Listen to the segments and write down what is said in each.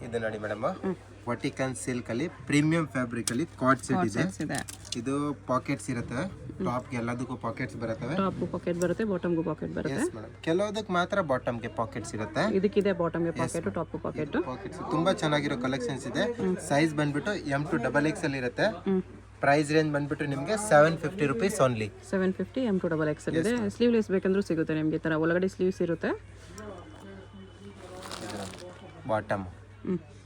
ಇದು ನೋಡಿ madam, ವರ್ಟಿಕನ್ silk ಅಲ್ಲಿ ಪ್ರೀಮಿಯಂ ಫ್ಯಾಬ್ರಿಕ್ ಅಲ್ಲಿ ಕಾರ್ಡ್ ಸೆಟ್ ಇದೆ. ಇದು ಪಾಕೆಟ್ಸ್ ಇರುತ್ತೆ, ಟಾಪ್ ಗೆ ಎಲ್ಲದಕ್ಕೂ ಪಾಕೆಟ್ಸ್ ಬರುತ್ತವೆ. ಟಾಪ್ ಪಾಕೆಟ್ ಬರುತ್ತೆ, ಬಾಟಮ್ ಗೂ ಪಾಕೆಟ್ ಬರುತ್ತೆ. ಕೆಲವದಕ್ಕೆ ಮಾತ್ರ ಬಾಟಮ್ ಗೆ ಪಾಕೆಟ್ಸ್ ಇರುತ್ತೆ. ಇದಕ್ಕಿದೆ ಬಾಟಮ್ ಗೆ ಪಾಕೆಟ್, ಟಾಪ್ ಪಾಕೆಟ್. ಪಾಕೆಟ್ಸ್ ತುಂಬಾ ಚೆನ್ನಾಗಿರೋ ಕಲೆಕ್ಷನ್ಸ್ ಇದೆ. ಸೈಜ್ ಬಂದ್ಬಿಟ್ಟು M2XX ಇರುತ್ತೆ. ಪ್ರೈಸ್ ರೇಂಜ್ ಬಂದ್ಬಿಟ್ಟು ನಿಮಗೆ 750 rupees ಓನ್ಲಿ. 750 M2XX ಇದೆ. ಸ್ಲೀವ್ಲೆಸ್ ಬೇಕಂದ್ರೂ ಸಿಗುತ್ತೆ ನಿಮಗೆ. ತರ ಒಳಗಡೆ ಸ್ಲೀವ್ಸ್ ಇರುತ್ತೆ. ಬಾಟಮ್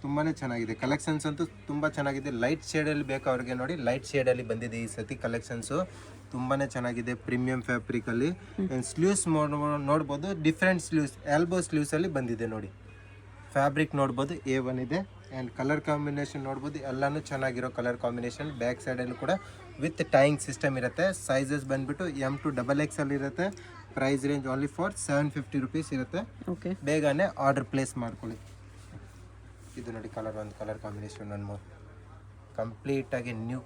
ತುಂಬಾನೇ ಚೆನ್ನಾಗಿದೆ. ಕಲೆಕ್ಷನ್ಸ್ ಅಂತೂ ತುಂಬಾ ಚೆನ್ನಾಗಿದೆ. ಲೈಟ್ ಶೇಡ್ ಅಲ್ಲಿ ಬೇಕು ಅವ್ರಿಗೆ ನೋಡಿ, ಲೈಟ್ ಶೇಡ್ ಅಲ್ಲಿ ಬಂದಿದೆ ಈ ಸತಿ ಕಲೆಕ್ಷನ್ಸ್. ತುಂಬಾನೇ ಚೆನ್ನಾಗಿದೆ. ಪ್ರೀಮಿಯಂ ಫ್ಯಾಬ್ರಿಕ್ ಅಲ್ಲಿ ಸ್ಲೀವ್ಸ್ ನೋಡ್ಬೋದು. ಡಿಫ್ರೆಂಟ್ ಸ್ಲೀವ್ಸ್, ಎಲ್ಬೋ ಸ್ಲೀವ್ಸ್ ಅಲ್ಲಿ ಬಂದಿದೆ ನೋಡಿ. ಫ್ಯಾಬ್ರಿಕ್ ನೋಡ್ಬೋದು, A1 ಇದೆ. ಆ್ಯಂಡ್ ಕಲರ್ ಕಾಂಬಿನೇಷನ್ ನೋಡ್ಬೋದು, ಎಲ್ಲಾನು ಚೆನ್ನಾಗಿರೋ ಕಲರ್ ಕಾಂಬಿನೇಷನ್. ಬ್ಯಾಕ್ ಸೈಡಲ್ಲಿ ಕೂಡ ವಿತ್ ಟೈಯಿಂಗ್ ಸಿಸ್ಟಮ್ ಇರುತ್ತೆ. ಸೈಜಸ್ ಬಂದ್ಬಿಟ್ಟು M2XX ಇರುತ್ತೆ. Price range only for 750 rupees ಇರುತ್ತೆ. ಓಕೆ, ಬೇಗನೆ ಆರ್ಡರ್ ಪ್ಲೇಸ್ ಮಾಡ್ಕೊಳ್ಳಿ. ಇದು ನೋಡಿ ಕಲರ್, ಒಂದು ಕಲರ್ ಕಾಂಬಿನೇಷನ್ ಒಂದು ಕಂಪ್ಲೀಟಾಗಿ ನ್ಯೂ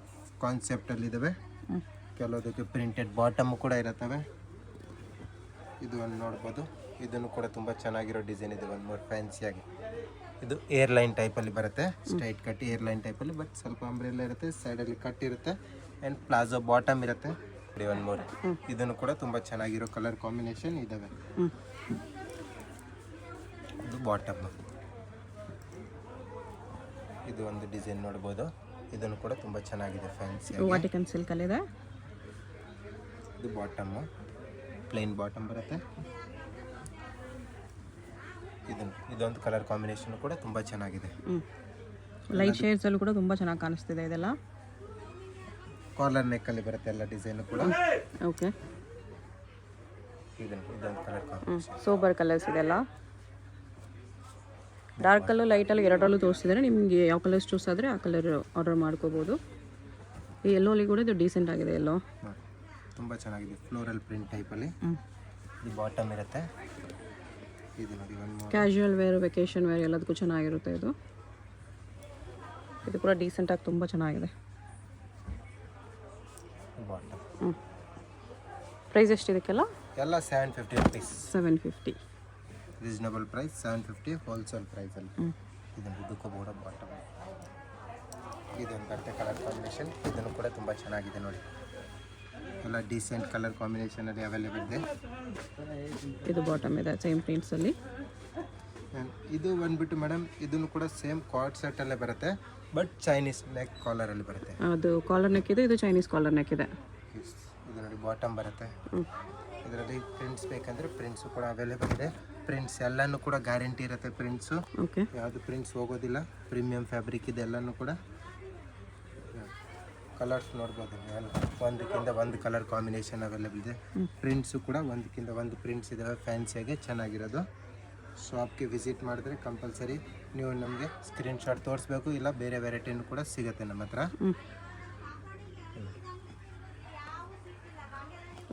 ಕಾನ್ಸೆಪ್ಟಲ್ಲಿ ಇದ್ದಾವೆ. ಕೆಲವದಕ್ಕೆ ಪ್ರಿಂಟೆಡ್ ಬಾಟಮ್ ಕೂಡ ಇರುತ್ತವೆ. ಇದು ಒಂದು ನೋಡ್ಬೋದು, ಇದನ್ನು ಕೂಡ ತುಂಬ ಚೆನ್ನಾಗಿರೋ ಡಿಸೈನ್ ಇದೆ. ಒಂದು ಮೂರು ಫ್ಯಾನ್ಸಿಯಾಗಿ ಇದು ಏರ್ಲೈನ್ ಟೈಪಲ್ಲಿ ಬರುತ್ತೆ. ಸ್ಟ್ರೈಟ್ ಕಟ್ ಏರ್ಲೈನ್ ಟೈಪಲ್ಲಿ, ಬಟ್ ಸ್ವಲ್ಪ ಅಂಬ್ರೆಲ್ಲ ಇರುತ್ತೆ. ಸೈಡಲ್ಲಿ ಕಟ್ ಇರುತ್ತೆ ಆ್ಯಂಡ್ ಪ್ಲಾಜೋ ಬಾಟಮ್ ಇರುತ್ತೆ. ಒಂದು ಮೂರು ಇದನ್ನು ಕೂಡ ತುಂಬ ಚೆನ್ನಾಗಿರೋ ಕಲರ್ ಕಾಂಬಿನೇಷನ್ ಇದ್ದಾವೆ. ಇದು ಬಾಟಮ್, ಇದು ಒಂದು ಡಿಸೈನ್ ನೋಡ್ಬೋದು. ಇದನ್ನು ಕೂಡ ತುಂಬ ಚೆನ್ನಾಗಿದೆ, ಫ್ಯಾನ್ಸಿ ವರ್ಟಿಕನ್ ಸಿಲ್ಕ್ ಅಲ್ಲಿ ಇದೆ. ಇದು ಬಾಟಮ್, ಪ್ಲೇನ್ ಬಾಟಮ್ ಬರುತ್ತೆ. ಇದೊಂದು ಕಲರ್ ಕಾಂಬಿನೇಷನ್ ಕೂಡ ತುಂಬ ಚೆನ್ನಾಗಿದೆ. ಲೈಟ್ ಶೇಡ್ಸ್ ಅಲ್ಲೂ ಕೂಡ ತುಂಬ ಚೆನ್ನಾಗಿ ಕಾಣಿಸ್ತಿದೆ. ಇದೆಲ್ಲ ಕಾಲರ್ ನೆಕ್ ಅಲ್ಲಿ ಬರುತ್ತೆ ಎಲ್ಲ ಡಿಸೈನ್ ಕೂಡ. ಓಕೆ, ಇದೊಂದು ಕಲರ್ ಕಾಂಬಿನೇಷನ್. ಸೋಬರ್ ಕಲರ್ಸ್ ಇದೆಲ್ಲ. ಡಾರ್ಕ್ ಕಲರ್, ಲೈಟ್ ಅಲ್ಲಿ ಎರಡರಲ್ಲೂ ತೋರಿಸಿದರೆ ನಿಮಗೆ ಯಾವ ಕಲರ್ಸ್ ಚೂಸ್ ಆದರೆ ಆ ಕಲರ್ ಆರ್ಡರ್ ಮಾಡ್ಕೋಬೋದು. ಈ ಎಲ್ಲೋಲಿ ಕೂಡ ಇದು ಡೀಸೆಂಟ್ ಆಗಿದೆ. ಎಲ್ಲೋ ತುಂಬ ಚೆನ್ನಾಗಿದೆ, ಫ್ಲೋರಲ್ ಪ್ರಿಂಟ್ ಟೈಪಲ್ಲಿ. ಇದು ಬಾಟಮ್ ಇರುತ್ತೆ. ಇದು ನೋಡಿ, ಕ್ಯಾಶುವಲ್ ವೇರ್, ವೆಕೇಶನ್ ವೇರ್ ಎಲ್ಲದಕ್ಕೂ ಚೆನ್ನಾಗಿರುತ್ತೆ. ಇದು ಕೂಡ ಡೀಸೆಂಟಾಗಿ ತುಂಬ ಚೆನ್ನಾಗಿದೆ. ಬಾಟಮ್ ಪ್ರೈಸ್ ಎಷ್ಟು ಇದಕ್ಕೆಲ್ಲ? ಎಲ್ಲ 750 rupees. 750 reasonable price. 750 ಹೋಲ್ಸೇಲ್ ಪ್ರೈಸಲ್ಲಿ. ಇದಕ್ಕೂ ಕೂಡ ಬಾಟಮ್. ಇದೊಂದು ಬರುತ್ತೆ ಕಲರ್ ಕಾಂಬಿನೇಷನ್. ಇದನ್ನು ಕೂಡ ತುಂಬ ಚೆನ್ನಾಗಿದೆ ನೋಡಿ. ಎಲ್ಲ ಡೀಸೆಂಟ್ ಕಲರ್ ಕಾಂಬಿನೇಷನಲ್ಲಿ ಅವೈಲೇಬಲ್ ಇದೆ. ಇದು ಬಾಟಮ್ ಇದೆ ಸೇಮ್ ಪ್ರಿಂಟ್ಸಲ್ಲಿ. ಇದು ಬಂದ್ಬಿಟ್ಟು ಮೇಡಮ್, ಇದನ್ನು ಕೂಡ ಸೇಮ್ ಕಾರ್ಡ್ ಸೆಟ್ಟಲ್ಲೇ ಬರುತ್ತೆ, ಬಟ್ ಚೈನೀಸ್ ನೆಕ್ ಕಾಲರಲ್ಲಿ ಬರುತ್ತೆ. ಅದು ಕಾಲರ್ ನೆಕ್ ಇದೆ, ಇದು ಚೈನೀಸ್ ಕಾಲರ್ ನೆಕ್ ಇದೆ. ಇದು ನೋಡಿ ಬಾಟಮ್ ಬರುತ್ತೆ. ಇದರಲ್ಲಿ ಪ್ರಿಂಟ್ಸ್ ಬೇಕಂದರೆ ಪ್ರಿಂಟ್ಸು ಕೂಡ ಅವೈಲೇಬಲ್ ಇದೆ. ಪ್ರಿಂಟ್ಸ್ ಎಲ್ಲನೂ ಕೂಡ ಗ್ಯಾರಂಟಿ ಇರುತ್ತೆ. ಪ್ರಿಂಟ್ಸು ಓಕೆ, ಯಾವುದು ಪ್ರಿಂಟ್ಸ್ ಹೋಗೋದಿಲ್ಲ. ಪ್ರೀಮಿಯಂ ಫ್ಯಾಬ್ರಿಕ್ ಇದೆ ಎಲ್ಲನೂ ಕೂಡ. ಕಲರ್ಸ್ ನೋಡ್ಬೋದು, ಒಂದಕ್ಕಿಂತ ಒಂದು ಕಲರ್ ಕಾಂಬಿನೇಷನ್ ಅವೈಲೇಬಲ್ ಇದೆ. ಪ್ರಿಂಟ್ಸು ಕೂಡ ಒಂದಕ್ಕಿಂತ ಒಂದು ಪ್ರಿಂಟ್ಸ್ ಇದ್ದಾವೆ, ಫ್ಯಾನ್ಸಿಯಾಗಿ ಚೆನ್ನಾಗಿರೋದು. ಶಾಪ್ಗೆ ವಿಸಿಟ್ ಮಾಡಿದ್ರೆ ಕಂಪಲ್ಸರಿ ನೀವು ನಮಗೆ ಸ್ಕ್ರೀನ್ಶಾಟ್ ತೋರಿಸ್ಬೇಕು, ಇಲ್ಲ ಬೇರೆ ವೆರೈಟಿನೂ ಕೂಡ ಸಿಗುತ್ತೆ ನಮ್ಮ ಹತ್ರ.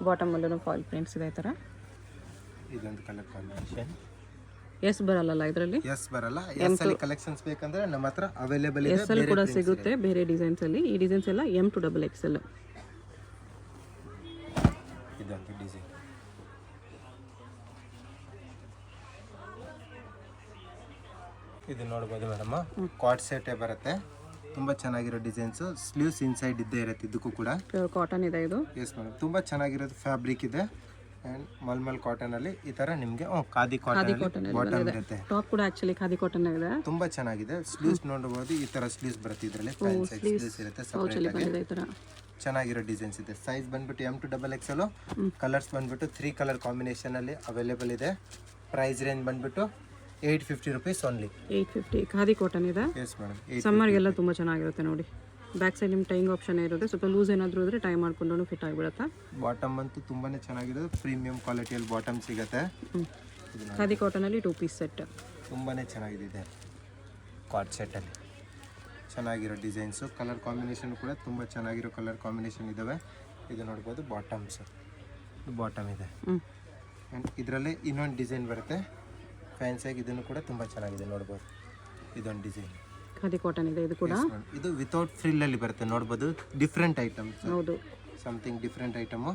ಬಾಟಮಲ್ಲೂ ಫಾಯಿಲ್ ಪ್ರಿಂಟ್ಸ್ ಇದೆ. ಈ ಥರ ಇದೊಂದು ಕಲರ್ ಕಾಂಬಿನೇಷನ್. ಎಸ್ ಬರಲ್ಲ ಇದರಲ್ಲಿ? ಎಸ್ ಬರಲ್ಲ. ಎಸ್ ಅಲ್ಲಿ ಕಲೆಕ್ಷನ್ಸ್ ಬೇಕಂದ್ರೆ ನಮ್ಮ ಹತ್ರ ಅವೈಲೇಬಲ್ ಇದೆ. ಎಸ್ ಅಲ್ಲಿ ಕೂಡ ಸಿಗುತ್ತೆ ಬೇರೆ ಡಿಸೈನ್ಸ್ ಅಲ್ಲಿ. ಈ ಡಿಸೈನ್ಸ್ ಎಲ್ಲ M2XX. ಇದೊಂದು ಡಿಸೈನ್. ಇದು ನೋಡ್ಬೋದು ಮೇಡಮ್, ಕಾರ್ಡ್ ಸೆಟ್ ಬರುತ್ತೆ. ತುಂಬಾ ಚೆನ್ನಾಗಿರೋ ಡಿಸೈನ್ಸ್. ಸ್ಲೀವ್ಸ್ ಇನ್ಸೈಡ್ ಇದ್ದೇ ಇರುತ್ತೆ. ಇದಕ್ಕೂ ಕೂಡ ಕಾಟನ್ ಇದೆ ಇದು. ಎಸ್ ಮೇಡಮ್, ತುಂಬಾ ಚೆನ್ನಾಗಿರೋದು ಫ್ಯಾಬ್ರಿಕ್ ಇದೆ. ಅಂಡ್ ಮಲ್ಮಲ್ ಕಾಟನ್ ಅಲ್ಲಿ ಈ ತರ ನಿಮಗೆ ಖಾದಿ ಕಾಟನ್ ಬಾಟಮ್ ಇರುತ್ತೆ. ಟಾಪ್ ಕೂಡ ಆಕ್ಚುಲಿ ಖಾದಿ ಕಾಟನ್ ಇದೆ. ತುಂಬಾ ಚೆನ್ನಾಗಿದೆ. ಸ್ಲೀವ್ಸ್ ನೋಡಬಹುದು, ಈ ತರ ಸ್ಲೀವ್ಸ್ ಬರುತ್ತೆ. ಇದರಲ್ಲಿ ಸ್ಲೀವ್ಸ್ ಇರುತ್ತೆ ಸಪರೇಟ್ ಆಗಿ. ಈ ಥರ ಚೆನ್ನಾಗಿರೋ ಡಿಸೈನ್ಸ್ ಇದೆ. ಸೈಜ್ ಬಂದ್ಬಿಟ್ಟು M2XX. ಕಲರ್ಸ್ ಬಂದ್ಬಿಟ್ಟು 3 ಕಲರ್ ಕಾಂಬಿನೇಷನ್ ಅಲ್ಲಿ ಅವೈಲೇಬಲ್ ಇದೆ. ಪ್ರೈಸ್ ರೇಂಜ್ ಬಂದ್ಬಿಟ್ಟು 850 rupees ಓನ್ಲಿ. 850 ಖಾದಿ ಕಾಟನ್ ಇದೆ. ಎಸ್ ಮೇಡಮ್, ಸಮ್ಮರ್ಗೆಲ್ಲ ತುಂಬ ಚೆನ್ನಾಗಿರುತ್ತೆ ನೋಡಿ. ಬ್ಯಾಕ್ ಸೈಡ್ ನಿಮ್ಮ ಟೈಯಿಂಗ್ ಆಪ್ಷನ್ ಇರುತ್ತೆ. ಸ್ವಲ್ಪ ಲೂಸ್ ಏನಾದರೂ ಇದ್ರೆ ಟೈ ಮಾಡ್ಕೊಂಡು ಫಿಟ್ ಆಗಿಬಿಡುತ್ತೆ. ಬಾಟಮ್ ಅಂತೂ ತುಂಬಾನೇ ಚೆನ್ನಾಗಿರೋದು. ಪ್ರೀಮಿಯಂ ಕ್ವಾಲಿಟಿಯಲ್ಲಿ ಬಾಟಮ್ ಸಿಗುತ್ತೆ. ಖಾದಿ ಕಾಟನಲ್ಲಿ 2 ಪೀಸ್ ಸೆಟ್ ತುಂಬಾನೇ ಚೆನ್ನಾಗಿದೆ. ಕಾರ್ಡ್ ಸೆಟ್ಟಲ್ಲಿ ಚೆನ್ನಾಗಿರೋ ಡಿಸೈನ್ಸು. ಕಲರ್ ಕಾಂಬಿನೇಷನ್ ಕೂಡ ತುಂಬ ಚೆನ್ನಾಗಿರೋ ಕಲರ್ ಕಾಂಬಿನೇಷನ್ ಇದ್ದಾವೆ. ಇದು ನೋಡ್ಬೋದು ಬಾಟಮ್ಸ್. ಬಾಟಮ್ ಇದೆ. ಆ್ಯಂಡ್ ಇದರಲ್ಲಿ ಇನ್ನೊಂದು ಡಿಸೈನ್ ಬರುತ್ತೆ ಫ್ಯಾನ್ಸಿಯಾಗಿ. ಇದನ್ನು ಕೂಡ ತುಂಬ ಚೆನ್ನಾಗಿದೆ ನೋಡ್ಬೋದು. ಇದೊಂದು ಡಿಸೈನ್ ಖಾದಿ ಕಾಟನ್ ಇದೆ. ಇದು ಕೂಡ ಇದು ವಿತೌಟ್ ಫ್ರಿಲ್ ಅಲ್ಲಿ ಬರುತ್ತೆ ನೋಡ್ಬೋದು. Different items. ಹೌದು, ಸಮಥಿಂಗ್ ಡಿಫ್ರೆಂಟ್ ಐಟಮು.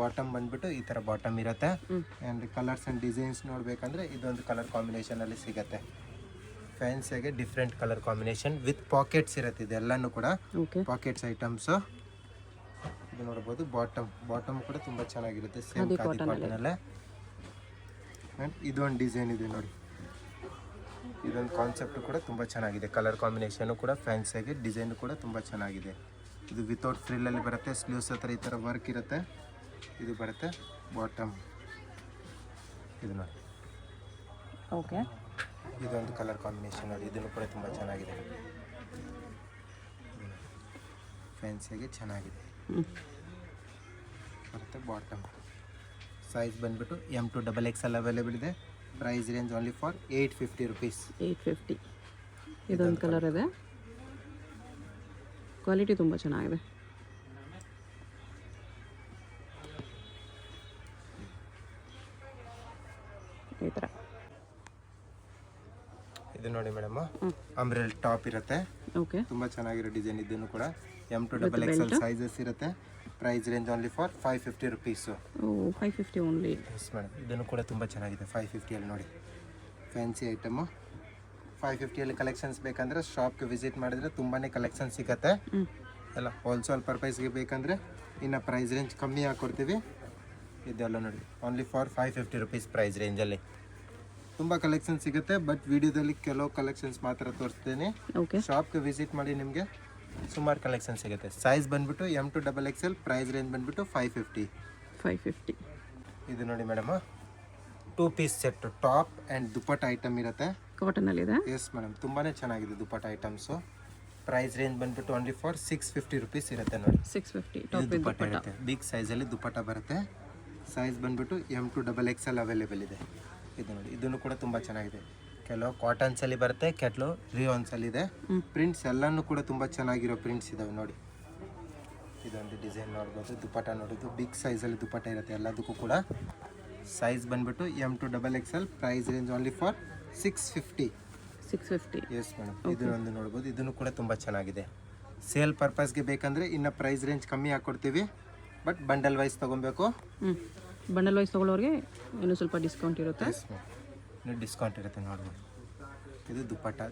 ಬಾಟಮ್ ಬಂದ್ಬಿಟ್ಟು ಈ ಥರ ಬಾಟಮ್ ಇರುತ್ತೆ. ಆ್ಯಂಡ್ ಕಲರ್ಸ್ ಆ್ಯಂಡ್ ಡಿಸೈನ್ಸ್ ನೋಡಬೇಕಂದ್ರೆ ಇದೊಂದು ಕಲರ್ ಕಾಂಬಿನೇಷನಲ್ಲಿ ಸಿಗುತ್ತೆ. ಫ್ಯಾನ್ಸಿಯಾಗೆ different colour combination with pockets ಇರುತ್ತೆ ಇದೆಲ್ಲನೂ ಕೂಡ ಓಕೆ ಪಾಕೆಟ್ಸ್ ಐಟಮ್ಸು. ಇದು ನೋಡ್ಬೋದು ಬಾಟಮ್ ಕೂಡ ತುಂಬ ಚೆನ್ನಾಗಿರುತ್ತೆ ಸೇಮ್ ಖಾದಿ ಖಾದಿ cotton ಕಾಟನಲ್ಲೇ. ಆ್ಯಂಡ್ ಇದೊಂದು ಡಿಸೈನ್ ಇದೆ ನೋಡಿ, ಇದೊಂದು ಕಾನ್ಸೆಪ್ಟ್ ಕೂಡ ತುಂಬ ಚೆನ್ನಾಗಿದೆ. ಕಲರ್ ಕಾಂಬಿನೇಷನು ಕೂಡ ಫ್ಯಾನ್ಸಿಯಾಗಿ ಡಿಸೈನು ಕೂಡ ತುಂಬ ಚೆನ್ನಾಗಿದೆ. ಇದು ವಿತೌಟ್ ಫ್ರಿಲ್ಲಲ್ಲಿ ಬರುತ್ತೆ, ಸ್ಲೀವ್ಸ್ ಹತ್ರ ಈ ಥರ ವರ್ಕ್ ಇರುತ್ತೆ. ಇದು ಬರುತ್ತೆ ಬಾಟಮ್, ಇದು ನೋಡಿ ಓಕೆ. ಇದೊಂದು ಕಲರ್ ಕಾಂಬಿನೇಷನ್ ನೋಡಿ, ಇದನ್ನು ಕೂಡ ತುಂಬ ಚೆನ್ನಾಗಿದೆ. ಫ್ಯಾನ್ಸಿಯಾಗಿ ಚೆನ್ನಾಗಿದೆ ಬರುತ್ತೆ. ಬಾಟಮ್ ಸೈಜ್ ಬಂದುಬಿಟ್ಟು M2XXL ಅವೈಲೇಬಲ್ ಇದೆ. Price range only for 850 rupees. 850. ಇದೊಂದು ಕಲರ್ ಇದೆ, ಕ್ವಾಲಿಟಿ ತುಂಬ ಚೆನ್ನಾಗಿದೆ. ಈ ಥರ ಇದು ನೋಡಿ ಮೇಡಮ್, ಅಂಬ್ರೆಲ್ ಟಾಪ್ ಇರುತ್ತೆ, ಓಕೆ. ತುಂಬ ಚೆನ್ನಾಗಿರೋ ಡಿಸೈನ್. ಇದನ್ನು ಕೂಡ M2XXL ಸೈಜಸ್ ಇರುತ್ತೆ. Price range only for 550 rupees. 550 only. Yes madam, ಇದನ್ನು ಕೂಡ ತುಂಬ ಚೆನ್ನಾಗಿದೆ. 550ಅಲ್ಲಿ ನೋಡಿ ಫ್ಯಾನ್ಸಿ ಐಟಮು. 550ಅಲ್ಲಿ ಕಲೆಕ್ಷನ್ಸ್ ಬೇಕಂದರೆ ಶಾಪ್ಗೆ ವಿಸಿಟ್ ಮಾಡಿದರೆ ತುಂಬಾ ಕಲೆಕ್ಷನ್ ಸಿಗುತ್ತೆ. ಎಲ್ಲ ಹೋಲ್ಸೇಲ್ ಪರ್ಪಸ್ಗೆ ಬೇಕಂದರೆ ಇನ್ನು ಪ್ರೈಸ್ ರೇಂಜ್ ಕಮ್ಮಿ ಹಾಕ್ಕೊಡ್ತೀವಿ. ಇದೆಲ್ಲ ನೋಡಿ ಓನ್ಲಿ ಫಾರ್ 550 ರುಪೀಸ್ ಪ್ರೈಸ್ ರೇಂಜಲ್ಲಿ ತುಂಬ ಕಲೆಕ್ಷನ್ ಸಿಗುತ್ತೆ. ಬಟ್ ವಿಡಿಯೋದಲ್ಲಿ ಕೆಲವು ಕಲೆಕ್ಷನ್ಸ್ ಮಾತ್ರ ತೋರಿಸ್ತೇನೆ. ಓಕೆ. ಶಾಪ್ಗೆ ವಿಸಿಟ್ ಮಾಡಿ ನಿಮಗೆ ಸುಮಾರು ಕಲೆಕ್ಷನ್ ಸಿಗುತ್ತೆ. ಸೈಜ್ ಬಂದುಬಿಟ್ಟು M2XXL. ಪ್ರೈಸ್ ರೇಂಜ್ ಬಂದುಬಿಟ್ಟು 550. ಇದು ನೋಡಿ madam, 2 piece set top and dupatta item ಇರುತ್ತೆ. ಕಾಟನಲ್ಲಿದೆ. ಎಸ್ ಮೇಡಮ್, ತುಂಬಾ ಚೆನ್ನಾಗಿದೆ ದುಪ್ಪಟ್ಟ ಐಟಮ್ಸು. ಪ್ರೈಸ್ ರೇಂಜ್ ಬಂದುಬಿಟ್ಟು ಓನ್ಲಿ ಫಾರ್ 650 ರುಪೀಸ್ ಇರುತ್ತೆ ನೋಡಿ. 650 ಇದು ಟಾಪ್ ದುಪ್ಪಟ್ಟ ಇರುತ್ತೆ, ಬಿಗ್ ಸೈಜಲ್ಲಿ ದುಪ್ಪಟ್ಟ ಬರುತ್ತೆ. ಸೈಜ್ ಬಂದುಬಿಟ್ಟು M2XXL ಅವೈಲೇಬಲ್ ಇದೆ. ಇದು ನೋಡಿ, ಇದನ್ನು ಕೂಡ ತುಂಬ ಚೆನ್ನಾಗಿದೆ. ಕೆಲವು ಕಾಟನ್ಸಲ್ಲಿ ಬರುತ್ತೆ, ಕೆಲವು ರಿಯಾನ್ಸಲ್ಲಿ ಇದೆ. ಪ್ರಿಂಟ್ಸ್ ಎಲ್ಲನೂ ಕೂಡ ತುಂಬ ಚೆನ್ನಾಗಿರೋ ಪ್ರಿಂಟ್ಸ್ ಇದಾವೆ ನೋಡಿ. ಇದೊಂದು ಡಿಸೈನ್ ನೋಡ್ಬೋದು. ದುಪ್ಪಟ್ಟ ನೋಡೋದು ಬಿಗ್ ಸೈಜಲ್ಲಿ ದುಪ್ಪಟ್ಟ ಇರುತ್ತೆ ಎಲ್ಲದಕ್ಕೂ ಕೂಡ. ಸೈಜ್ ಬಂದುಬಿಟ್ಟು M2XXL. Price range only for 650. Yes madam, ಇದನ್ನೊಂದು ನೋಡ್ಬೋದು. ಇದನ್ನು ಕೂಡ ತುಂಬ ಚೆನ್ನಾಗಿದೆ. ಸೇಲ್ ಪರ್ಪಸ್ಗೆ ಬೇಕಂದರೆ ಇನ್ನು ಪ್ರೈಸ್ ರೇಂಜ್ ಕಮ್ಮಿ ಹಾಕ್ಕೊಡ್ತೀವಿ. ಬಟ್ ಬಂಡಲ್ ವೈಸ್ ತೊಗೊಬೇಕು. ಬಂಡಲ್ ವೈಸ್ ತೊಗೊಳ್ಳೋರಿಗೆ ಇನ್ನೂ ಸ್ವಲ್ಪ ಡಿಸ್ಕೌಂಟ್ ಇರುತ್ತೆ. ಎಸ್ ಮೇಡಮ್, ಇನ್ನೂ ಡಿಸ್ಕೌಂಟ್ ಇರುತ್ತೆ ನೋಡ್ಬೋದು. ಇದು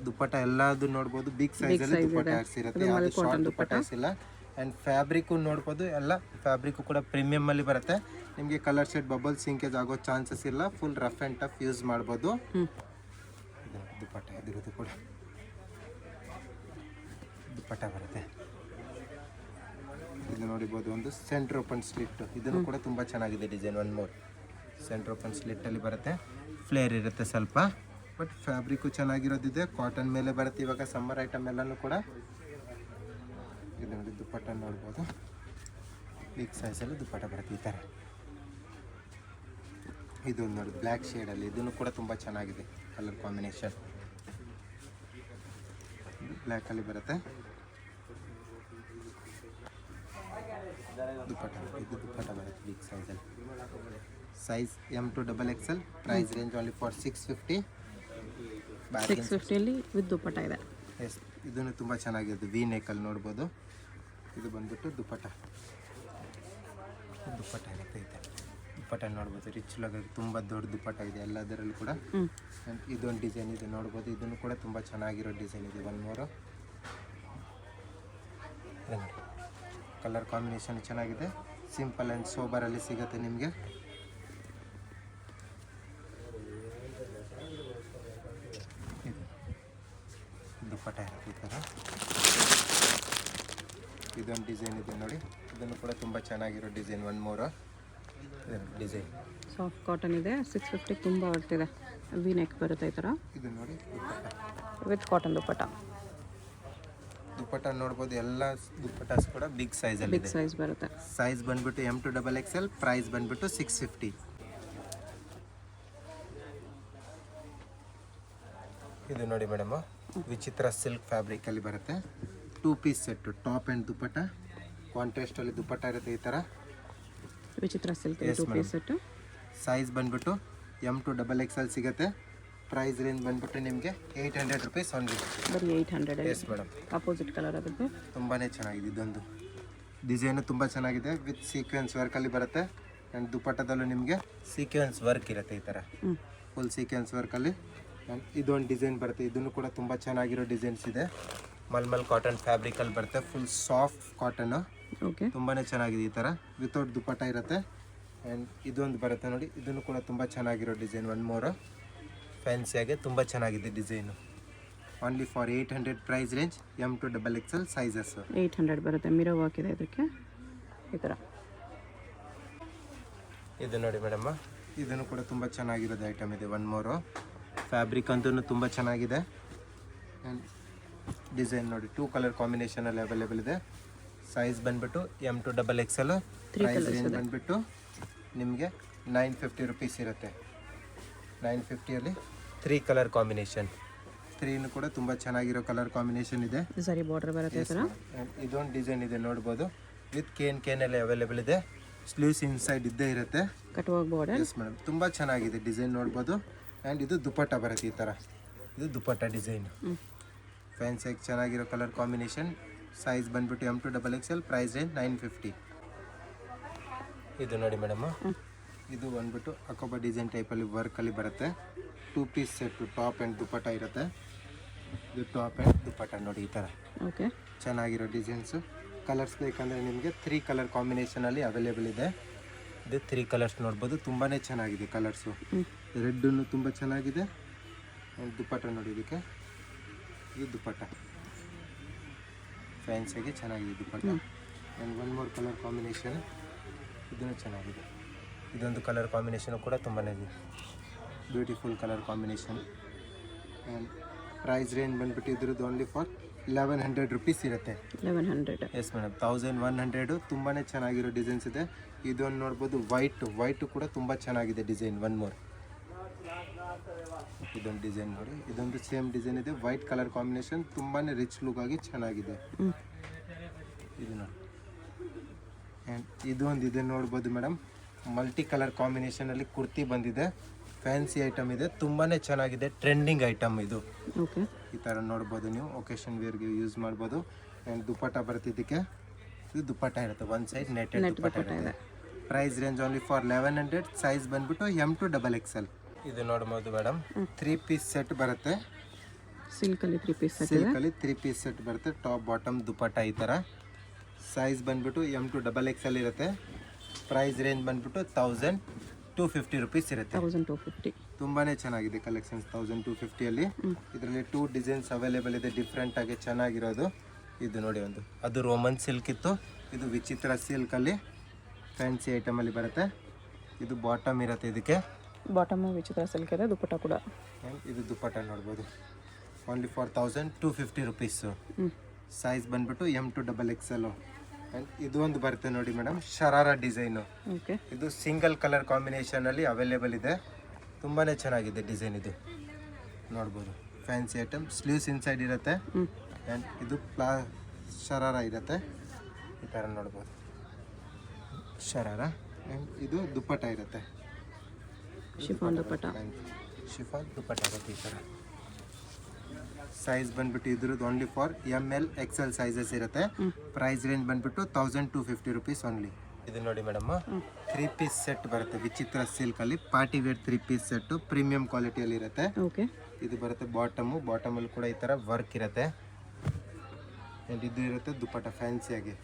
ದುಪ್ಪಟ್ಟ ಎಲ್ಲದು ನೋಡ್ಬೋದು. ಬಿಗ್ ಸೈಜಲ್ಲಿ ದುಪ್ಪಟ್ಟ ಇರುತ್ತೆ, ಯಾವುದು ಶಾರ್ಟ್ ದುಪ್ಪಟ್ಟಾಸ್ ಇಲ್ಲ. ಆ್ಯಂಡ್ ಫ್ಯಾಬ್ರಿಕ್ಕು ನೋಡ್ಬೋದು, ಎಲ್ಲ ಫ್ಯಾಬ್ರಿಕ್ಕು ಕೂಡ ಪ್ರೀಮಿಯಮಲ್ಲಿ ಬರುತ್ತೆ. ನಿಮಗೆ ಕಲರ್ ಶೇಡ್ ಬಬಲ್ ಸಿಂಕೇಜ್ ಆಗೋ ಚಾನ್ಸಸ್ ಇಲ್ಲ. Full rough and tough use ಮಾಡ್ಬೋದು. ಇದು ದುಪ್ಪಟ್ಟ, ಇದಿರೋದು ಕೂಡ ದುಪ್ಪಟ್ಟ ಬರುತ್ತೆ. ಇದು ನೋಡಿಬೋದು, ಒಂದು ಸೆಂಟ್ರ್ ಓಪನ್ ಸ್ಲಿಟ್. ಇದನ್ನು ಕೂಡ ತುಂಬ ಚೆನ್ನಾಗಿದೆ design. One more centre open ಸ್ಲಿಟ್ಟಲ್ಲಿ ಬರುತ್ತೆ. ಫ್ಲೇರ್ ಇರುತ್ತೆ ಸ್ವಲ್ಪ, ಬಟ್ ಫ್ಯಾಬ್ರಿಕ್ಕು ಚೆನ್ನಾಗಿರೋದಿದೆ. ಕಾಟನ್ ಮೇಲೆ ಬರುತ್ತೆ. ಇವಾಗ ಸಮ್ಮರ್ ಐಟಮ್ ಎಲ್ಲನೂ ಕೂಡ. ಇದು ನೋಡಿ, ದುಪ್ಪಟ್ಟ ನೋಡ್ಬೋದು. ಬಿಗ್ ಸೈಜಲ್ಲಿ ದುಪ್ಪಟ್ಟ ಬರುತ್ತೆ ಈ ಥರ. ಇದೊಂದು ನೋಡಿ ಬ್ಲ್ಯಾಕ್ ಶೇಡಲ್ಲಿ, ಇದನ್ನು ಕೂಡ ತುಂಬ ಚೆನ್ನಾಗಿದೆ ಕಲರ್ ಕಾಂಬಿನೇಷನ್. ಬ್ಲ್ಯಾಕಲ್ಲಿ ಬರುತ್ತೆ ದುಪ್ಪಟ್ಟ. ಇದು ದುಪ್ಪಟ್ಟ ಬರುತ್ತೆ ಬಿಗ್ ಸೈಜಲ್ಲಿ. Size M2XXL. Price range only for 650. 650ಅಲ್ಲಿ ವಿತ್ ದುಪ್ಪಟ್ಟ ಇದೆ. ಎಸ್, ಇದನ್ನು ತುಂಬ ಚೆನ್ನಾಗಿದೆ. ವಿ ನೆಕಲ್ಲಿ ನೋಡ್ಬೋದು. ಇದು ಬಂದ್ಬಿಟ್ಟು ದುಪ್ಪಟ್ಟ ಇರುತ್ತೆ ಇದೆ. ದುಪ್ಪಟ್ಟ ನೋಡ್ಬೋದು, ರಿಚ್ ಲುಕ್ ತುಂಬ ದೊಡ್ಡ ದುಪ್ಪಟ್ಟ ಇದೆ ಎಲ್ಲದರಲ್ಲೂ ಕೂಡ. ಇದೊಂದು ಡಿಸೈನ್ ಇದೆ ನೋಡ್ಬೋದು. ಇದನ್ನು ಕೂಡ ತುಂಬ ಚೆನ್ನಾಗಿರೋ ಡಿಸೈನ್ ಇದೆ. ಒನ್ ಮೋರು ಕಲರ್ ಕಾಂಬಿನೇಷನ್ ಚೆನ್ನಾಗಿದೆ. ಸಿಂಪಲ್ ಆ್ಯಂಡ್ ಸೋಬರಲ್ಲಿ ಸಿಗುತ್ತೆ ನಿಮಗೆ. ದುಪ್ಪಟ್ಟ ಇರುತ್ತೆ ಈ ಥರ. ಇದೊಂದು ಡಿಸೈನ್ ಇದೆ ನೋಡಿ. ಇದನ್ನು ಕೂಡ ತುಂಬ ಚೆನ್ನಾಗಿರೋ design. One ಮೋರು design. Soft cotton ಇದೆ. 650 ತುಂಬ ಹೊರ್ತಿದೆ. ವಿ ನೆಕ್ ಬರುತ್ತೆ ಈ ಥರ. ಇದು ನೋಡಿ ದುಪ್ಪಟ್ಟ ವಿತ್ ಕಾಟನ್ ದುಪ್ಪಟ್ಟ. ದುಪ್ಪಟ್ಟ ನೋಡ್ಬೋದು. ಎಲ್ಲ ದುಪ್ಪಟ್ಟಾಸ್ ಕೂಡ ಬಿಗ್ ಸೈಜಲ್ಲಿ ಬಿಗ್ ಸೈಜ್ ಬರುತ್ತೆ. ಸೈಜ್ ಬಂದ್ಬಿಟ್ಟು M2XXL. ಪ್ರೈಸ್ ಬಂದ್ಬಿಟ್ಟು 650. ಇದು ನೋಡಿ ಮೇಡಮ್, ವಿಚಿತ್ರ ಸಿಲ್ಕ್ ಫ್ಯಾಬ್ರಿಕಲ್ಲಿ ಬರುತ್ತೆ. 2 ಪೀಸ್ ಸೆಟ್ಟು ಟಾಪ್ ಆ್ಯಂಡ್ ದುಪ್ಪಟ್ಟ. ಕಾಂಟ್ರಾಸ್ಟಲ್ಲಿ ದುಪ್ಪಟ್ಟ ಇರುತ್ತೆ ಈ ಥರ. ವಿಚಿತ್ರ ಸಿಲ್ಕ್ 2 ಪೀಸ್ ಸೆಟ್ಟು. ಸೈಜ್ ಬಂದ್ಬಿಟ್ಟು M2XXL ಸಿಗುತ್ತೆ. ಪ್ರೈಸ್ ರೇಂಜ್ ಬಂದ್ಬಿಟ್ಟು ನಿಮಗೆ 800 ರುಪೀಸ್ ಓನ್ಲಿ. ಬರೀ 800. ಎಸ್ ಮೇಡಮ್, ಅಪೋಸಿಟ್ ಕಲರ್ ಅದಕ್ಕೆ. ತುಂಬಾ ಚೆನ್ನಾಗಿದೆ. ಇದೊಂದು ಡಿಸೈನು ತುಂಬ ಚೆನ್ನಾಗಿದೆ. ವಿತ್ ಸೀಕ್ವೆನ್ಸ್ ವರ್ಕಲ್ಲಿ ಬರುತ್ತೆ. ಆ್ಯಂಡ್ ದುಪ್ಪಟ್ಟದಲ್ಲೂ ನಿಮಗೆ ಸೀಕ್ವೆನ್ಸ್ ವರ್ಕ್ ಇರುತ್ತೆ ಈ ಥರ. ಫುಲ್ ಸೀಕ್ವೆನ್ಸ್ ವರ್ಕಲ್ಲಿ ಆ್ಯಂಡ್ ಇದೊಂದು ಡಿಸೈನ್ ಬರುತ್ತೆ, ಇದನ್ನು ಕೂಡ ತುಂಬ ಚೆನ್ನಾಗಿರೋ ಡಿಸೈನ್ಸ್ ಇದೆ. ಮಲ್ಮಲ್ ಕಾಟನ್ ಫ್ಯಾಬ್ರಿಕಲ್ಲಿ ಬರುತ್ತೆ, ಫುಲ್ ಸಾಫ್ಟ್ ಕಾಟನ್ನು, ಓಕೆ. ತುಂಬಾ ಚೆನ್ನಾಗಿದೆ. ಈ ಥರ ವಿತೌಟ್ ದುಪ್ಪಟ್ಟ ಇರುತ್ತೆ. ಆ್ಯಂಡ್ ಇದೊಂದು ಬರುತ್ತೆ ನೋಡಿ, ಇದನ್ನು ಕೂಡ ತುಂಬ ಚೆನ್ನಾಗಿರೋ ಡಿಸೈನ್. 1 ಮೋರ್ ಫ್ಯಾನ್ಸಿಯಾಗೆ ತುಂಬ ಚೆನ್ನಾಗಿದೆ design. Only for 800 price range, M to XXL sizes. 800 ಬರುತ್ತೆ. ಮಿರೋ ವರ್ಕ್ ಇದೆ ಇದಕ್ಕೆ ಈ ಥರ. ಇದು ನೋಡಿ ಮೇಡಮ್ಮ, ಇದನ್ನು ಕೂಡ ತುಂಬ ಚೆನ್ನಾಗಿರೋದು ಐಟಮ್ ಇದೆ. 1 ಮೋರು ಫ್ಯಾಬ್ರಿಕ್ ಅಂತೂ ತುಂಬ ಚೆನ್ನಾಗಿದೆ. ಆ್ಯಂಡ್ ಡಿಸೈನ್ ನೋಡಿ 2 ಕಲರ್ ಕಾಂಬಿನೇಷನಲ್ಲಿ ಅವೈಲೇಬಲ್ ಇದೆ. ಸೈಜ್ ಬಂದುಬಿಟ್ಟು M to XXL. Price range ಬಂದುಬಿಟ್ಟು ನಿಮಗೆ 950 ರುಪೀಸ್ ಇರುತ್ತೆ. 950ಅಲ್ಲಿ 3 ಕಲರ್ ಕಾಂಬಿನೇಷನ್. 3 ಕೂಡ ತುಂಬ ಚೆನ್ನಾಗಿರೋ ಕಲರ್ ಕಾಂಬಿನೇಷನ್ ಇದೆ. ಸರಿ ಬಾರ್ಡರ್ ಬರುತ್ತೆ ಈ ಥರ. ಇದೊಂದು ಡಿಸೈನ್ ಇದೆ ನೋಡ್ಬೋದು, ವಿತ್ ಕೇನಲ್ಲಿ ಅವೈಲೇಬಲ್ ಇದೆ. ಸ್ಲೀವ್ಸ್ ಇನ್ಸೈಡ್ ಇದ್ದೇ ಇರುತ್ತೆ. ಕಟ್ವಾಗ್ ಬಾರ್ಡರ್. ಎಸ್ ಮೇಡಮ್, ತುಂಬ ಚೆನ್ನಾಗಿದೆ ಡಿಸೈನ್ ನೋಡ್ಬೋದು. ಆ್ಯಂಡ್ ಇದು ದುಪ್ಪಟ್ಟ ಬರುತ್ತೆ ಈ ಥರ. ಇದು ದುಪ್ಪಟ್ಟ ಡಿಸೈನ್. ಫ್ಯಾನ್ಸಿಯಾಗಿ ಚೆನ್ನಾಗಿರೋ ಕಲರ್ ಕಾಂಬಿನೇಷನ್. ಸೈಜ್ ಬಂದುಬಿಟ್ಟು M to XXL. Price range 950. ಇದು ನೋಡಿ ಮೇಡಮ್, ಇದು ಬಂದ್ಬಿಟ್ಟು ಅಕೋಬಾ ಡಿಸೈನ್ ಟೈಪಲ್ಲಿ ವರ್ಕಲ್ಲಿ ಬರುತ್ತೆ. 2 ಪೀಸ್ ಸೆಟ್ಟು, ಟಾಪ್ ಆ್ಯಂಡ್ ದುಪ್ಪಟ್ಟ ಇರುತ್ತೆ. ಇದು ಟಾಪ್ ಆ್ಯಂಡ್ ದುಪ್ಪಟ್ಟ ನೋಡಿ ಈ ಥರ ಓಕೆ. ಚೆನ್ನಾಗಿರೋ ಡಿಸೈನ್ಸು. ಕಲರ್ಸ್ ಬೇಕಂದರೆ ನಿಮಗೆ 3 ಕಲರ್ ಕಾಂಬಿನೇಷನಲ್ಲಿ ಅವೈಲೇಬಲ್ ಇದೆ. ಇದು 3 ಕಲರ್ಸ್ ನೋಡ್ಬೋದು, ತುಂಬಾ ಚೆನ್ನಾಗಿದೆ ಕಲರ್ಸು. ರೆಡ್ಡನ್ನು ತುಂಬ ಚೆನ್ನಾಗಿದೆ. ಆ್ಯಂಡ್ ದುಪ್ಪಟ್ಟ ನೋಡಿ ಇದಕ್ಕೆ, ಇದು ದುಪ್ಪಟ್ಟ ಫ್ಯಾನ್ಸಿಯಾಗಿ ಚೆನ್ನಾಗಿದೆ dupatta. And 1 more colour combination, ಇದನ್ನು ಚೆನ್ನಾಗಿದೆ. ಇದೊಂದು ಕಲರ್ ಕಾಂಬಿನೇಷನು ಕೂಡ ತುಂಬಾ beautiful colour combination. And price range ಬಂದುಬಿಟ್ಟು ಇದ್ರದ್ದು ಓನ್ಲಿ ಫಾರ್ 1100 ರುಪೀಸ್ ಇರುತ್ತೆ. 1100. Yes madam, 1100. ತುಂಬಾ ಚೆನ್ನಾಗಿರೋ ಡಿಸೈನ್ಸ್ ಇದೆ. ಇದೊಂದು ನೋಡ್ಬೋದು, ವೈಟು ಕೂಡ ತುಂಬ ಚೆನ್ನಾಗಿದೆ ಡಿಸೈನ್. 1 ಮೋರ್ ಇದೊಂದು ಡಿಸೈನ್ ನೋಡಿ, ಇದೊಂದು ಸೇಮ್ ಡಿಸೈನ್ ಇದೆ. ವೈಟ್ ಕಲರ್ ಕಾಂಬಿನೇಷನ್, ತುಂಬಾ ರಿಚ್ ಲುಕ್ ಆಗಿ ಚೆನ್ನಾಗಿದೆ. ಇದು ನೋಡಿ. ಆ್ಯಂಡ್ ಇದೊಂದು ಇದೆ ನೋಡ್ಬೋದು ಮೇಡಮ್, ಮಲ್ಟಿ ಕಲರ್ ಕಾಂಬಿನೇಷನಲ್ಲಿ ಕುರ್ತಿ ಬಂದಿದೆ. ಫ್ಯಾನ್ಸಿ ಐಟಮ್ ಇದೆ, ತುಂಬಾ ಚೆನ್ನಾಗಿದೆ. ಟ್ರೆಂಡಿಂಗ್ ಐಟಮ್ ಇದು. ಓಕೆ. ಈ ಥರ ನೋಡ್ಬೋದು ನೀವು, ಒಕೇಶನ್ ವೇರ್ಗೆ ಯೂಸ್ ಮಾಡ್ಬೋದು. ಆ್ಯಂಡ್ ದುಪ್ಪಟ್ಟ ಬರುತ್ತೆ ಇದಕ್ಕೆ. ಇದು ದುಪ್ಪಟ್ಟ ಇರುತ್ತೆ, 1 ಸೈಡ್ ನೆಟೆಡ್ ದುಪ್ಪಟ್ಟ ಇರುತ್ತೆ. Price range only for 1100. Size ಬಂದುಬಿಟ್ಟು M to XXL. ಇದು ನೋಡ್ಬೋದು ಮೇಡಮ್, 3 ಪೀಸ್ ಸೆಟ್ ಬರುತ್ತೆ. ಸಿಲ್ಕಲ್ಲಿ 3 ಪೀಸ್ ಸೆಟ್. ಸಿಲ್ಕಲ್ಲಿ 3 ಪೀಸ್ ಸೆಟ್ ಬರುತ್ತೆ, ಟಾಪ್ ಬಾಟಮ್ ದುಪ್ಪಟ್ಟ ಈ ಥರ. ಸೈಜ್ ಬಂದುಬಿಟ್ಟು M to XXL ಇರುತ್ತೆ. ಪ್ರೈಸ್ ರೇಂಜ್ ಬಂದುಬಿಟ್ಟು 1250 ರುಪೀಸ್ ಇರುತ್ತೆ. 1250. ತುಂಬಾ ಚೆನ್ನಾಗಿದೆ ಕಲೆಕ್ಷನ್ಸ್ 1250ಅಲ್ಲಿ. ಇದರಲ್ಲಿ 2 ಡಿಸೈನ್ಸ್ ಅವೈಲೇಬಲ್ ಇದೆ, ಡಿಫ್ರೆಂಟ್ ಆಗಿ ಚೆನ್ನಾಗಿರೋದು. ಇದು ನೋಡಿ, ಒಂದು ಅದು ರೋಮನ್ ಸಿಲ್ಕ್ ಇತ್ತು, ಇದು ವಿಚಿತ್ರ ಸಿಲ್ಕಲ್ಲಿ ಫ್ಯಾನ್ಸಿ ಐಟಮಲ್ಲಿ ಬರುತ್ತೆ. ಇದು ಬಾಟಮ್ ಇರುತ್ತೆ ಇದಕ್ಕೆ. ಬಾಟಮ್ ವಿಚಿತ್ರ ಸಿಲ್ಕ್ ಇದೆ, ದುಪ್ಪಟ್ಟ ಕೂಡ. ಇದು ದುಪ್ಪಟ್ಟ ನೋಡ್ಬೋದು, ಓನ್ಲಿ ಫಾರ್ 1250 ರುಪೀಸು. ಸೈಜ್ ಬಂದುಬಿಟ್ಟು M to XXL. ಆ್ಯಂಡ್ ಇದು ಒಂದು ಬರುತ್ತೆ ನೋಡಿ ಮೇಡಮ್, ಶರಾರ ಡಿಸೈನು. ಓಕೆ. ಇದು ಸಿಂಗಲ್ ಕಲರ್ ಕಾಂಬಿನೇಷನಲ್ಲಿ ಅವೈಲೇಬಲ್ ಇದೆ. ತುಂಬಾ ಚೆನ್ನಾಗಿದೆ ಡಿಸೈನ್. ಇದು ನೋಡ್ಬೋದು, ಫ್ಯಾನ್ಸಿ ಐಟಮ್. ಸ್ಲೀವ್ಸ್ ಇನ್ಸೈಡ್ ಇರುತ್ತೆ. ಆ್ಯಂಡ್ ಇದು ಶರಾರ ಇರುತ್ತೆ ಈ ಥರ ನೋಡ್ಬೋದು, ಶರಾರ. ಆ್ಯಂಡ್ ಇದು ದುಪ್ಪಟ್ಟ ಇರುತ್ತೆ, ಶಿಫಾನ್ ದುಪ್ಪಟ್ಟ. ಶಿಫಾನ್ ದುಪ್ಪಟ್ಟ ಇರುತ್ತೆ ಈ ಥರ. ಸೈಜ್ ಬಂದುಬಿಟ್ಟು ಇದ್ರದ್ದು only for ML XL sizes ಇರುತ್ತೆ. ಪ್ರೈಸ್ ರೇಂಜ್ ಬಂದುಬಿಟ್ಟು 1250 ರುಪೀಸ್ ಓನ್ಲಿ. ಇದು ನೋಡಿ ಮೇಡಮ್, 3 ಪೀಸ್ ಸೆಟ್ ಬರುತ್ತೆ ವಿಚಿತ್ರ ಸಿಲ್ಕಲ್ಲಿ. Party wear 3 piece set, premium ಕ್ವಾಲಿಟಿಯಲ್ಲಿ ಇರುತ್ತೆ. ಓಕೆ. ಇದು ಬರುತ್ತೆ ಬಾಟಮಲ್ಲಿ ಕೂಡ ಈ ಥರ ವರ್ಕ್ ಇರುತ್ತೆ. ಆ್ಯಂಡ್ ಇದು ಇರುತ್ತೆ ದುಪ್ಪಟ್ಟ ಫ್ಯಾನ್ಸಿಯಾಗಿ.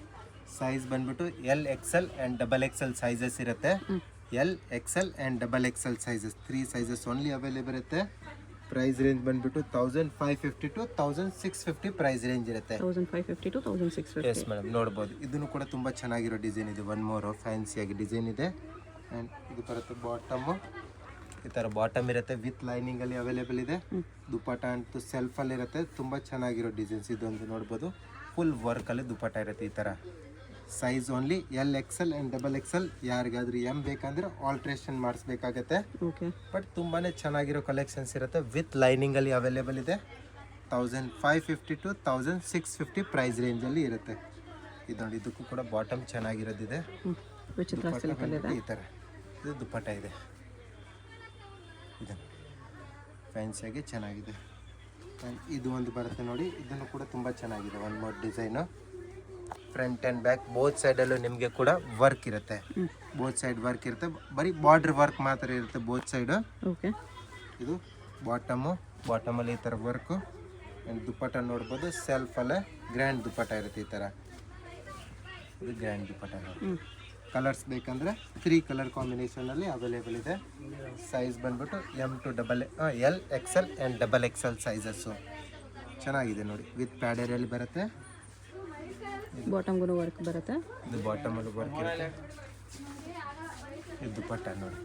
ಸೈಜ್ ಬಂದುಬಿಟ್ಟು L XL and XXL sizes ಇರುತ್ತೆ. L XL and XXL sizes, 3 sizes only available ಇರುತ್ತೆ. ಪ್ರೈಸ್ ರೇಂಜ್ ಬಂದುಬಿಟ್ಟು 1550 to 1650 ಪ್ರೈಸ್ ರೇಂಜ್ ಇರುತ್ತೆ. 1550 to 1650. ಎಸ್ ಮೇಡಮ್, ನೋಡ್ಬೋದು. ಇದನ್ನು ಕೂಡ ತುಂಬ ಚೆನ್ನಾಗಿರೋ ಡಿಸೈನ್ ಇದೆ. 1 ಮೋರ್ ಫ್ಯಾನ್ಸಿಯಾಗಿ ಡಿಸೈನ್ ಇದೆ. ಆ್ಯಂಡ್ ಇದು ಬರುತ್ತೆ ಬಾಟಮು, ಈ ಥರ ಬಾಟಮ್ ಇರುತ್ತೆ, ವಿತ್ ಲೈನಿಂಗಲ್ಲಿ ಅವೈಲೇಬಲ್ ಇದೆ. ದುಪ್ಪಟ್ಟ ಅಂತೂ ಸೆಲ್ಫಲ್ಲಿರುತ್ತೆ, ತುಂಬ ಚೆನ್ನಾಗಿರೋ ಡಿಸೈನ್ಸ್. ಇದೊಂದು ನೋಡ್ಬೋದು, ಫುಲ್ ವರ್ಕಲ್ಲಿ ದುಪ್ಪಟ್ಟ ಇರುತ್ತೆ ಈ ಥರ. Size only L XL and XXL. ಯಾರಿಗಾದ್ರೂ M ಬೇಕಂದ್ರೆ ಆಲ್ಟ್ರೇಷನ್ ಮಾಡಿಸ್ಬೇಕಾಗತ್ತೆ. ಓಕೆ. ಬಟ್ ತುಂಬಾ ಚೆನ್ನಾಗಿರೋ ಕಲೆಕ್ಷನ್ಸ್ ಇರುತ್ತೆ, ವಿತ್ ಲೈನಿಂಗಲ್ಲಿ ಅವೈಲೇಬಲ್ ಇದೆ. 1550 to 1650 ಪ್ರೈಸ್ ರೇಂಜಲ್ಲಿ ಇರುತ್ತೆ. ಇದು ನೋಡಿ, ಇದಕ್ಕೂ ಕೂಡ ಬಾಟಮ್ ಚೆನ್ನಾಗಿರೋದಿದೆ. ವಿಚಿತ್ರ ಸಿಲ್ಕಲ್ಲಿ ಇದೆ ಈ ಥರ. ಇದು ದುಪ್ಪಟ್ಟ ಇದೆ, ಇದು ಫ್ಯಾನ್ಸಿಯಾಗಿ ಚೆನ್ನಾಗಿದೆ. ಇದು ಒಂದು ಬರುತ್ತೆ ನೋಡಿ, ಇದನ್ನು ಕೂಡ ತುಂಬ ಚೆನ್ನಾಗಿದೆ. 1 more design. Front and back both ಸೈಡಲ್ಲೂ ನಿಮಗೆ ಕೂಡ ವರ್ಕ್ ಇರುತ್ತೆ. ಬೋತ್ ಸೈಡ್ ವರ್ಕ್ ಇರುತ್ತೆ, ಬರೀ ಬಾರ್ಡ್ರ್ ವರ್ಕ್ ಮಾತ್ರ ಇರುತ್ತೆ ಬೋತ್ ಸೈಡು. ಓಕೆ. ಇದು ಬಾಟಮಲ್ಲಿ ಈ ಥರ ವರ್ಕು ಆ್ಯಂಡ್ ದುಪ್ಪಟ್ಟ ನೋಡ್ಬೋದು. ಸೆಲ್ಫಲ್ಲೇ ಗ್ರ್ಯಾಂಡ್ ದುಪ್ಪಟ್ಟ ಇರುತ್ತೆ ಈ ಥರ. ಇದು ಗ್ರ್ಯಾಂಡ್ ದುಪ್ಪಟ್ಟ ನೋಡಿ. ಕಲರ್ಸ್ ಬೇಕಂದರೆ 3 ಕಲರ್ ಕಾಂಬಿನೇಷನಲ್ಲಿ ಅವೈಲೇಬಲ್ ಇದೆ. ಸೈಜ್ ಬಂದ್ಬಿಟ್ಟು L XL and XXL sizes. ಚೆನ್ನಾಗಿದೆ ನೋಡಿ. ವಿತ್ ಪ್ಯಾಡರಲ್ಲಿ ಬರುತ್ತೆ. ಬಾಟಮ್ಗೂ ವರ್ಕ್ ಬರುತ್ತೆ. ಇದು ಬಾಟಮಲ್ಲಿ ವರ್ಕ್ ಇರುತ್ತೆ. ಇದು ದುಪ್ಪಟ್ಟ ನೋಡಿ,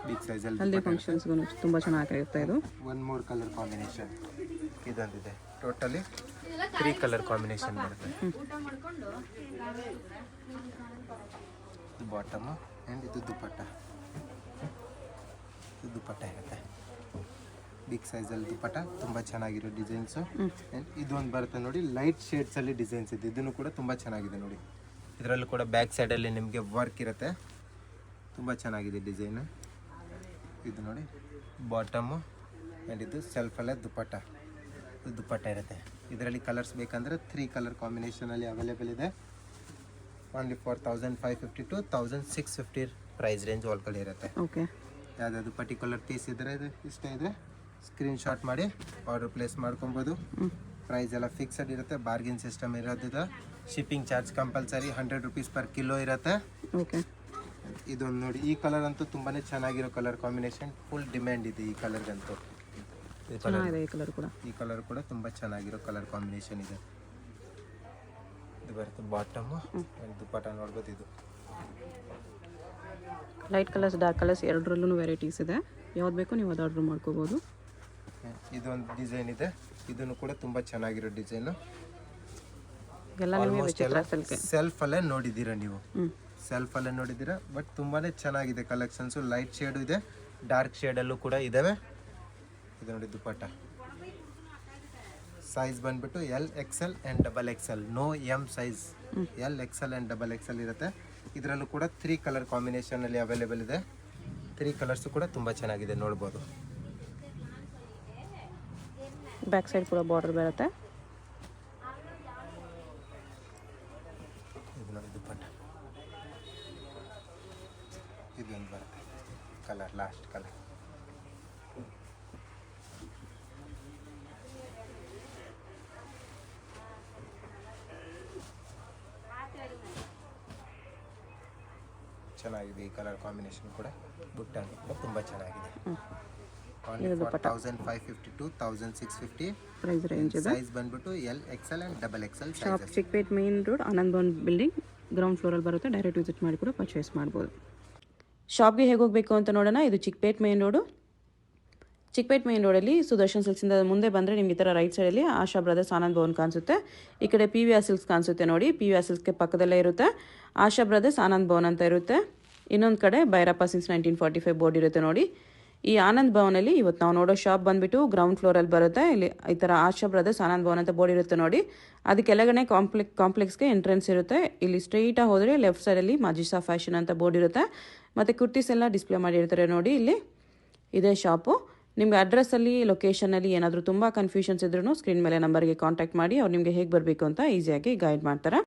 ಬಿಗ್ ಸೈಜಲ್ಲಿ. ಹಲ್ದಿ ಫಂಕ್ಷನ್ಸ್ಗೂ ತುಂಬ ಚೆನ್ನಾಗಿರುತ್ತೆ ಇದು. 1 more ಕಲರ್ ಕಾಂಬಿನೇಷನ್ ಇದೊಂದಿದೆ. ಟೋಟಲಿ 3 ಕಲರ್ ಕಾಂಬಿನೇಷನ್ ಬರುತ್ತೆ. ಇದು ಬಾಟಮು ಆ್ಯಂಡ್ ಇದು ದುಪ್ಪಟ್ಟ. ಇದು ದುಪ್ಪಟ್ಟ ಇರುತ್ತೆ. ಬಿಗ್ ಸೈಜಲ್ಲಿ ದುಪ್ಪಟ್ಟ, ತುಂಬ ಚೆನ್ನಾಗಿರೋ ಡಿಸೈನ್ಸು. ಆ್ಯಂಡ್ ಇದೊಂದು ಬರುತ್ತೆ ನೋಡಿ, ಲೈಟ್ ಶೇಡ್ಸಲ್ಲಿ ಡಿಸೈನ್ಸ್ ಇದೆ. ಇದನ್ನು ಕೂಡ ತುಂಬ ಚೆನ್ನಾಗಿದೆ ನೋಡಿ. ಇದರಲ್ಲೂ ಕೂಡ ಬ್ಯಾಕ್ ಸೈಡಲ್ಲಿ ನಿಮಗೆ ವರ್ಕ್ ಇರುತ್ತೆ. ತುಂಬ ಚೆನ್ನಾಗಿದೆ ಡಿಸೈನು. ಇದು ನೋಡಿ ಬಾಟಮು ಆ್ಯಂಡ್ ಇದು ಸೆಲ್ಫಲ್ಲೇ ದುಪ್ಪಟ್ಟ. ಇದು ದುಪ್ಪಟ್ಟ ಇರುತ್ತೆ. ಇದರಲ್ಲಿ ಕಲರ್ಸ್ ಬೇಕಂದರೆ 3 ಕಲರ್ ಕಾಂಬಿನೇಷನಲ್ಲಿ ಅವೈಲೇಬಲ್ ಇದೆ. Only for 1550 to 1650 price range ಒಳಗಡೆ ಇರುತ್ತೆ. ಓಕೆ. ಯಾವುದಾದ್ರು ಪರ್ಟಿಕ್ಯುಲರ್ ಪೀಸ್ ಇದ್ದರೆ ಇಷ್ಟ ಇದ್ದರೆ ಸ್ಕ್ರೀನ್ಶಾಟ್ ಮಾಡಿ ಆರ್ಡರ್ ಪ್ಲೇಸ್ ಮಾಡ್ಕೊಬೋದು. ಪ್ರೈಸ್ ಎಲ್ಲ ಫಿಕ್ಸಡ್ ಇರುತ್ತೆ. ಬಾರ್ಗಿನ್ ಸಿಸ್ಟಮ್ ಇರೋದಿದೆ. Shipping charge compulsory 100 rupees per kilo ಇರುತ್ತೆ. ಓಕೆ. ಇದೊಂದು ನೋಡಿ, ಈ ಕಲರ್ ಅಂತೂ ತುಂಬಾ ಚೆನ್ನಾಗಿರೋ ಕಲರ್ ಕಾಂಬಿನೇಷನ್. ಫುಲ್ ಡಿಮ್ಯಾಂಡ್ ಇದೆ ಈ ಕಲರ್ಗಂತೂ. ಚೆನ್ನಾಗಿದೆ ಈ ಕಲರ್ ಕೂಡ. ಈ ಕಲರ್ ಕೂಡ ತುಂಬ ಚೆನ್ನಾಗಿರೋ ಕಲರ್ ಕಾಂಬಿನೇಷನ್ ಇದೆ. ಇದು ಬರುತ್ತೆ ಬಾಟಮು ಆ್ಯಂಡ್ ದುಪ್ಪಟ್ಟ ನೋಡ್ಬೋದು. ಇದು ಲೈಟ್ ಕಲರ್ಸ್ ಡಾರ್ಕ್ ಕಲರ್ಸ್ ಎರಡರಲ್ಲೂ ವೆರೈಟೀಸ್ ಇದೆ. ಯಾವ್ದು ಬೇಕೋ ನೀವು ಅದು ಆರ್ಡ್ರ್ ಮಾಡ್ಕೋಬೋದು. ಇದೊಂದು ಡಿಸೈನ್ ಇದೆ. ಇದನ್ನು ಕೂಡ ತುಂಬ ಚೆನ್ನಾಗಿರೋ ಡಿಸೈನು. ಎಲ್ಲ ಸೆಲ್ಫಲ್ಲೇ ನೋಡಿದ್ದೀರಾ ನೀವು. ಸೆಲ್ಫಲ್ಲೇ ನೋಡಿದ್ದೀರಾ. ಬಟ್ ತುಂಬಾ ಚೆನ್ನಾಗಿದೆ ಕಲೆಕ್ಷನ್ಸು. ಲೈಟ್ ಶೇಡು ಇದೆ, ಡಾರ್ಕ್ ಶೇಡಲ್ಲೂ ಕೂಡ ಇದ್ದಾವೆ. ಇದು ನೋಡಿ ದುಪ್ಪಟ್ಟ. ಸೈಜ್ ಬಂದ್ಬಿಟ್ಟು L XL and XXL. No M size. L XL and XXL ಇರುತ್ತೆ. ಇದರಲ್ಲೂ ಕೂಡ 3 ಕಲರ್ ಕಾಂಬಿನೇಷನಲ್ಲಿ ಅವೈಲೇಬಲ್ ಇದೆ. 3 ಕಲರ್ಸು ಕೂಡ ತುಂಬ ಚೆನ್ನಾಗಿದೆ ನೋಡ್ಬೋದು. ಬ್ಯಾಕ್ ಸೈಡ್ ಕೂಡ ಬಾರ್ಡರ್ ಬರುತ್ತೆ. ಇದು ನೋಡಿ ದುಪ್ಪಟ್ಟ. ಇದೊಂದು ಬರುತ್ತೆ ಕಲರ್, ಲಾಸ್ಟ್ ಕಲರ್. ಚೆನ್ನಾಗಿದೆ ಈ ಕಲರ್ ಕಾಂಬಿನೇಷನ್ ಕೂಡ. ಬುಟ್ಟನು ಕೂಡ ತುಂಬ ಚೆನ್ನಾಗಿದೆ. Only for 1550 to 1650 price range ಇದೆ. ಸೈಜ್ ಬಂದ್ಬಿಟ್ಟು L XL and XXL shop sizes. Chickpet main road, Anand Bhavan building, ground ಫ್ಲೋರಲ್ಲಿ ಬರುತ್ತೆ. ಡೈರೆಕ್ಟ್ ವಿಸಿಟ್ ಮಾಡಿ ಕೂಡ ಪರ್ಚೇಸ್ ಮಾಡ್ಬೋದು. ಶಾಪ್ಗೆ ಹೇಗೆ ಹೋಗಬೇಕು ಅಂತ ನೋಡೋಣ. ಇದು Chickpet main road. Chickpet main ರೋಡಲ್ಲಿ ಸುದರ್ಶನ್ ಸಿಲ್ಕ್ಸಿಂದ ಮುಂದೆ ಬಂದರೆ ನಿಮ್ಗೆ ಈ ಥರ ರೈಟ್ ಸೈಡಲ್ಲಿ ಆಶಾ ಬ್ರದರ್ಸ್ ಆನಂದ್ ಭವನ್ ಕಾಣಿಸುತ್ತೆ. ಈ ಕಡೆ PVR ಸಿಲ್ಕ್ಸ್ ಕಾಣಿಸುತ್ತೆ ನೋಡಿ. PVR ಸಿಲ್ಕ್ಸ್ಗೆ ಪಕ್ಕದಲ್ಲೇ ಇರುತ್ತೆ ಆಶಾ ಬ್ರದರ್ಸ್ ಆನಂದ್ ಭವನ್ ಅಂತ ಇರುತ್ತೆ. ಇನ್ನೊಂದು ಕಡೆ ಭೈರಪ್ಪ ಸಿನ್ಸ್ 1945 ಬೋರ್ಡ್ ಇರುತ್ತೆ ನೋಡಿ. ಈ ಆನಂದ್ ಭವನಲ್ಲಿ ಇವತ್ತು ನಾವು ನೋಡೋ ಶಾಪ್ ಬಂದುಬಿಟ್ಟು ಗ್ರೌಂಡ್ ಫ್ಲೋರಲ್ಲಿ ಬರುತ್ತೆ. ಇಲ್ಲಿ ಈ ಥರ ಆಶಾ ಬ್ರದರ್ಸ್ ಆನಂದ್ ಭವನ್ ಅಂತ ಬೋರ್ಡ್ ಇರುತ್ತೆ ನೋಡಿ. ಅದಕ್ಕೆಲ್ಲಗಡೆ ಕಾಂಪ್ಲೆಕ್ಸ್ಗೆ ಎಂಟ್ರೆನ್ಸ್ ಇರುತ್ತೆ. ಇಲ್ಲಿ ಸ್ಟ್ರೈಟಾಗಿ ಹೋದರೆ ಲೆಫ್ಟ್ ಸೈಡಲ್ಲಿ ಮಾಜಿಸಾ ಫ್ಯಾಷನ್ ಅಂತ ಬೋರ್ಡ್ ಇರುತ್ತೆ. ಮತ್ತು ಕುರ್ತೀಸ್ ಎಲ್ಲ ಡಿಸ್ಪ್ಲೇ ಮಾಡಿರ್ತಾರೆ ನೋಡಿ. ಇಲ್ಲಿ ಇದೇ ಶಾಪು. ನಿಮಗೆ ಅಡ್ರೆಸ್ಸಲ್ಲಿ ಲೊಕೇಶನಲ್ಲಿ ಏನಾದರೂ ತುಂಬ ಕನ್ಫ್ಯೂಷನ್ಸ್ ಇದ್ರೂ ಸ್ಕ್ರೀನ್ ಮೇಲೆ ನಂಬರ್ಗೆ ಕಾಂಟ್ಯಾಕ್ಟ್ ಮಾಡಿ ಅವ್ರು ನಿಮಗೆ ಹೇಗೆ ಬರಬೇಕು ಅಂತ ಈಸಿಯಾಗಿ ಗೈಡ್ ಮಾಡ್ತಾರೆ.